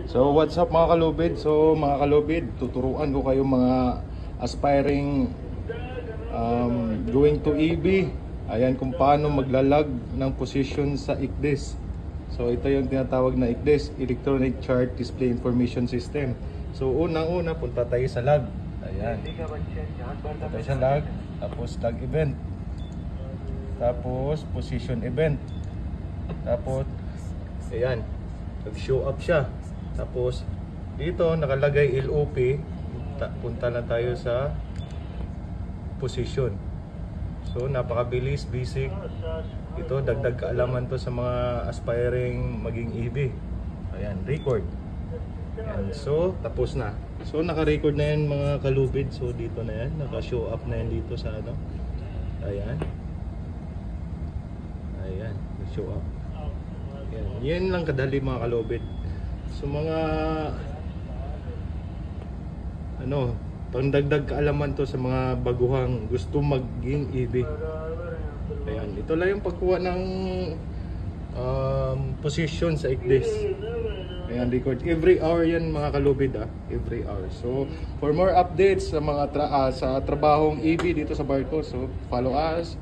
So what's up mga kalubid? So mga kalubid, tuturuan ko kayo mga aspiring going to EB. Ayan kung paano maglalag ng position sa ICDIS. So ito yung tinatawag na ICDIS, Electronic Chart Display Information System. So unang-una punta tayo sa log. Ayan. Punta tayo sa log, tapos log event. Tapos position event. Tapos ayan, nag-show up siya. Tapos dito nakalagay LOP, punta na tayo sa position. So napakabilis, basic. Ito dagdag kaalaman to sa mga aspiring maging EB. Ayan, record. Ayan, so tapos na. So naka-record na yan mga kalubid. So dito na yan, naka-show up na yan dito sa ano. Ayan. Ayan, show up. Ayan, yan lang kadali mga kalubid. So mga ano, pangdagdag kaalaman to sa mga baguhang gusto maging EB. Ayan, ito lang yung pagkuha ng position sa ICDIS. Ayan, record every hour yan mga kalubid, every hour. So for more updates sa mga sa trabahong EB dito sa Barco, so follow us.